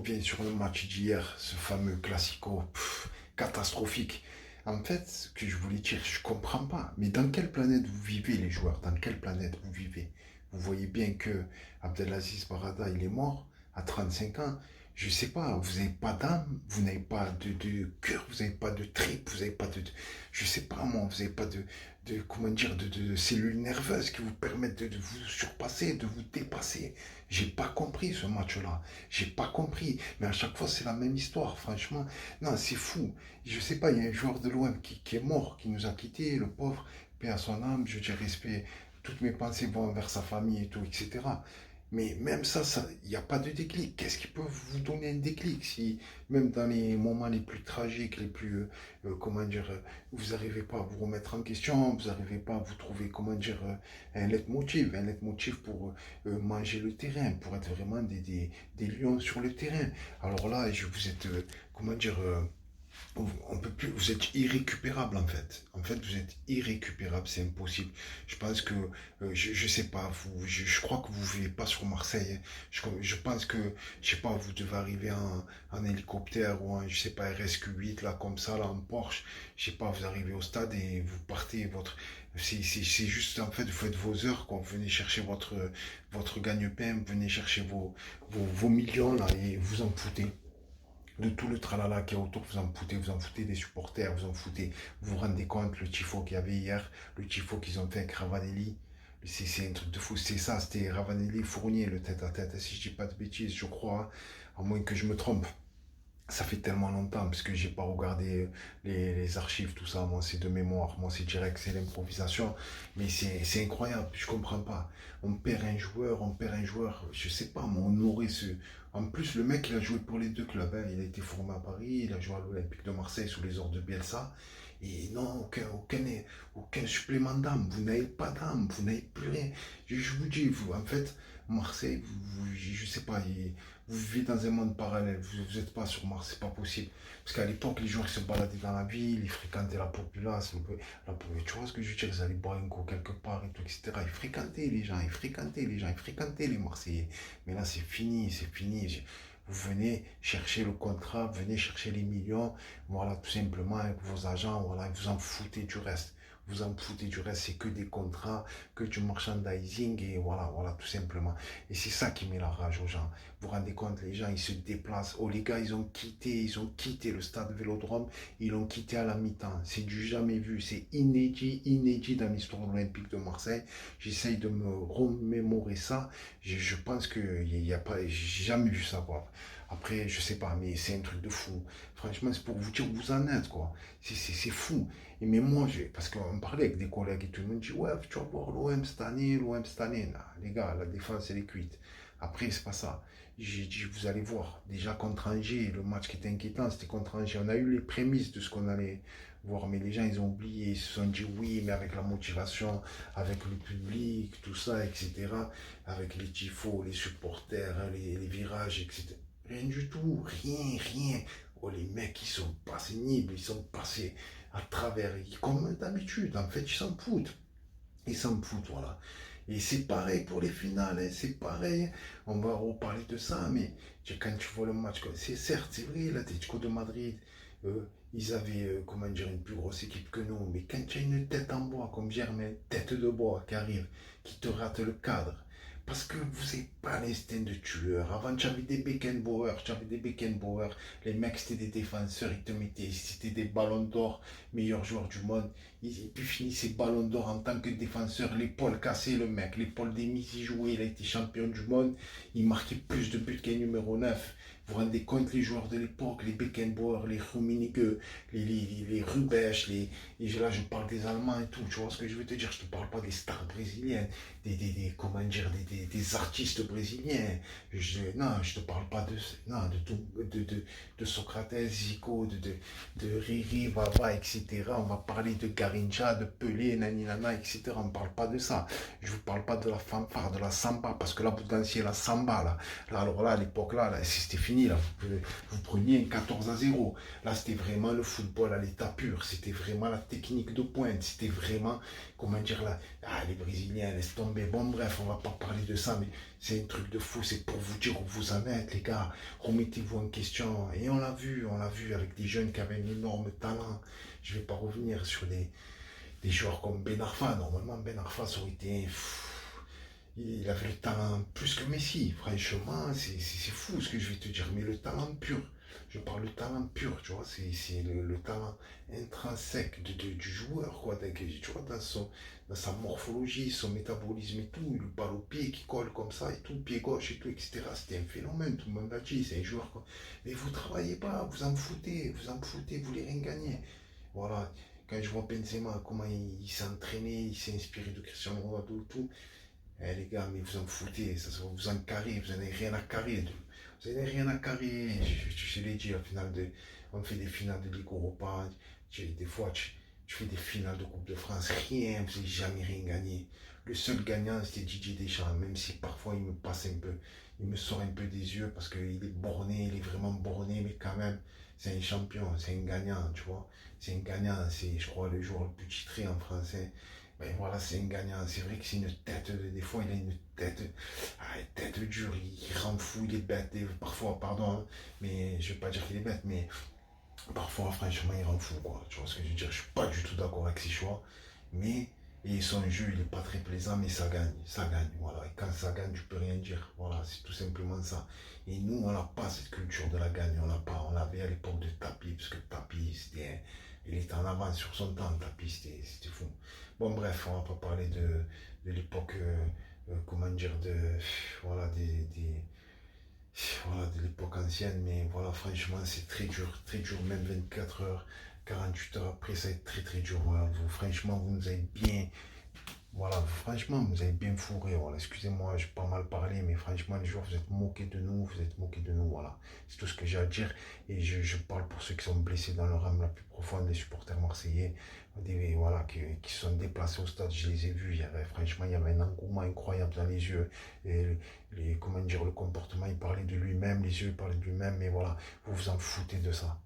reviens sur le match d'hier, ce fameux classico catastrophique. En fait, ce que je voulais dire, je comprends pas. Mais dans quelle planète vous vivez, les joueurs? Dans quelle planète vous vivez? Vous voyez bien que Abdelaziz Barada, il est mort à 35 ans. Je sais pas, vous n'avez pas d'âme, vous n'avez pas de cœur, vous n'avez pas de tripes, vous n'avez pas je sais pas moi, vous n'avez pas comment dire, de cellules nerveuses qui vous permettent de vous surpasser, de vous dépasser. J'ai pas compris ce match-là. J'ai pas compris. Mais à chaque fois, c'est la même histoire, franchement. Non, c'est fou. Je sais pas, il y a un joueur de l'OM qui est mort, qui nous a quittés, le pauvre, paix à son âme, je dis respect. Toutes mes pensées vont vers sa famille et tout, etc. Mais même ça, il n'y a pas de déclic. Qu'est-ce qui peut vous donner un déclic si, même dans les moments les plus tragiques, les plus, comment dire, vous n'arrivez pas à vous remettre en question, vous n'arrivez pas à vous trouver, comment dire, un leitmotiv pour manger le terrain, pour être vraiment des lions sur le terrain. Alors là, vous êtes, comment dire, on peut plus, vous êtes irrécupérable en fait. En fait, vous êtes irrécupérable, c'est impossible. Je pense que, je sais pas, je crois que vous vivez pas sur Marseille. Je pense que, je sais pas, vous devez arriver en hélicoptère ou en, je sais pas, RSQ8 là, comme ça, là, en Porsche. Je sais pas, vous arrivez au stade et vous partez c'est juste en fait, vous faites vos heures, quand vous venez chercher votre gagne-pain, vous venez chercher vos millions là et vous en foutez de tout le tralala qui est autour, vous en foutez des supporters, vous en foutez, vous vous rendez compte, le tifo qu'il y avait hier, le tifo qu'ils ont fait avec Ravanelli, c'est un truc de fou, c'est ça, c'était Ravanelli Fournier, le tête-à-tête, si je dis pas de bêtises, je crois, à moins que je me trompe. Ça fait tellement longtemps parce que j'ai pas regardé les archives, tout ça. Moi, c'est de mémoire. Moi, c'est direct, c'est l'improvisation. Mais c'est incroyable. Je comprends pas. On perd un joueur. Je sais pas, mais on aurait ce. En plus, le mec, il a joué pour les deux clubs, hein. Il a été formé à Paris, il a joué à l'Olympique de Marseille sous les ordres de Bielsa. Et non, aucun supplément d'âme. Vous n'avez pas d'âme, vous n'avez plus rien. Je vous dis, vous, en fait, Marseille, je sais pas, vous vivez dans un monde parallèle, vous n'êtes pas sur Mars, c'est pas possible. Parce qu'à l'époque, les joueurs ils se baladaient dans la ville, ils fréquentaient la populace, tu vois ce que je veux dire, ils allaient boire un coup quelque part et tout, etc. Ils fréquentaient les gens, ils fréquentaient les Marseillais. Mais là, c'est fini, c'est fini. Vous venez chercher le contrat, venez chercher les millions, voilà, tout simplement avec vos agents, voilà, vous en foutez du reste. Vous en foutez du reste, c'est que des contrats, que du merchandising, et voilà, voilà, tout simplement. Et c'est ça qui met la rage aux gens. Vous vous rendez compte, les gens, ils se déplacent. Oh, les gars, ils ont quitté le stade Vélodrome, ils l'ont quitté à la mi-temps. C'est du jamais vu, c'est inédit, inédit dans l'histoire olympique de Marseille. J'essaye de me remémorer ça. Je pense que il y a pas, j'ai jamais vu ça, quoi. Après, je sais pas, mais c'est un truc de fou. Franchement, c'est pour vous dire où vous en êtes, quoi. C'est fou. Et mais moi, parce qu'on parlait avec des collègues et tout le monde dit, ouais, tu vas voir l'OM cette année, l'OM cette année. Non, les gars, la défense, elle est cuite. Après, c'est pas ça. J'ai dit, vous allez voir. Déjà contre Angers, le match qui était inquiétant, c'était contre Angers. On a eu les prémices de ce qu'on allait voir, mais les gens, ils ont oublié. Ils se sont dit, oui, mais avec la motivation, avec le public, tout ça, etc. Avec les tifos, les supporters, hein, les virages, etc. Rien du tout, rien, rien. Oh, les mecs, ils sont pas pénibles, ils sont passés à travers, comme d'habitude, en fait, ils s'en foutent. Ils s'en foutent, voilà. Et c'est pareil pour les finales, hein, c'est pareil. On va reparler de ça, mais quand tu vois le match, c'est certes, c'est vrai, l'Atlético de Madrid, ils avaient, comment dire, une plus grosse équipe que nous, mais quand tu as une tête en bois, comme Germain, tête de bois qui arrive, qui te rate le cadre, parce que vous n'avez pas l'instinct de tueur. Avant, tu avais des Beckenbauer. Les mecs, c'était des défenseurs, ils te mettaient, c'était des ballons d'or, meilleurs joueurs du monde. Et puis fini ces ballons d'or en tant que défenseur, l'épaule cassée, le mec, l'épaule démise, il jouait, il a été champion du monde. Il marquait plus de buts qu'un numéro 9. Vous vous rendez compte, les joueurs de l'époque, les Beckenbauer, les Rummenigge, les Rubesch, là je parle des Allemands et tout, tu vois ce que je veux te dire, je te parle pas des stars brésiliennes, comment dire, des artistes brésiliens. Non, je te parle pas non, de Socrates, Zico, de Riri, Vava, etc. On va parler de Garincha, de Pelé, Naninana, etc. On ne parle pas de ça. Je vous parle pas de la fanfare, de la samba, parce que là, vous dansiez la samba, là. Alors là, à l'époque, là c'était fini, là. Vous preniez un 14-0. Là, c'était vraiment le football à l'état pur. C'était vraiment la technique de pointe. C'était vraiment, comment dire, là, les Brésiliens, laisse tomber. Bon, bref, on va pas parler de ça, mais c'est un truc de fou. C'est pour vous dire où vous en êtes, les gars. remettez-vous en question. Et on l'a vu avec des jeunes qui avaient un énorme talent. Je ne vais pas revenir sur des joueurs comme Ben Arfa. Normalement, Ben Arfa, ça aurait été. Il avait le talent plus que Messi. Franchement, c'est fou ce que je vais te dire. Mais le talent pur. Je parle de talent pur, tu vois. C'est le talent intrinsèque du joueur, quoi. Tu vois, dans sa morphologie, son métabolisme et tout. Le balle au pied qui colle comme ça et tout, pied gauche et tout, etc. C'était un phénomène. Tout le monde l'a dit. C'est un joueur, quoi. Mais vous travaillez pas, vous en foutez. Vous en foutez, vous voulez rien gagner. Voilà. Quand je vois Benzema, comment il s'est entraîné, il s'est inspiré de Cristiano Ronaldo et tout. Eh les gars, mais vous en foutez, ça, vous en carrez, vous n'avez rien à carrer. Vous n'avez rien à carrer. Je l'ai dit, on fait des finales de Ligue Europa. Des fois, tu fais des finales de Coupe de France. Rien, vous n'avez jamais rien gagné. Le seul gagnant, c'était Didier Deschamps, même si parfois il me passe un peu, il me sort un peu des yeux parce qu'il est borné, il est vraiment borné, mais quand même, c'est un champion, c'est un gagnant, tu vois. C'est un gagnant, c'est, je crois, le joueur le plus titré en français. Ben voilà, c'est un gagnant. C'est vrai que c'est une tête, des fois il a une tête dure, il rend fou, il est bête, parfois, pardon, hein, mais je ne veux pas dire qu'il est bête, mais parfois, franchement, il rend fou, quoi. Tu vois ce que je veux dire? Je suis pas du tout d'accord avec ses choix, mais et son jeu, il est pas très plaisant, mais ça gagne, voilà. Et quand ça gagne, tu peux rien dire, voilà, c'est tout simplement ça. Et nous, on n'a pas cette culture de la gagne, on l'a pas. On l'avait à l'époque de Tapi, parce que Tapi, il était en avance sur son temps, Tapi, c'était fou. Bon, bref, on va pas parler de l'époque, comment dire, voilà, voilà, de l'époque ancienne, mais voilà, franchement, c'est très dur, même 24 heures, 48 heures après, ça va être très très dur. Voilà, vous, franchement, vous nous avez bien, voilà, franchement, vous avez bien fourré. Voilà, excusez-moi, j'ai pas mal parlé, mais franchement, les joueurs, vous êtes moqués de nous, vous êtes moqués de nous. Voilà, c'est tout ce que j'ai à dire. Et je parle pour ceux qui sont blessés dans leur âme la plus profonde, les supporters marseillais, voilà, qui sont déplacés au stade. Je les ai vus. Franchement, il y avait un engouement incroyable dans les yeux. Et comment dire, le comportement, il parlait de lui-même, les yeux, ils parlaient de lui-même. Mais voilà, vous vous en foutez de ça.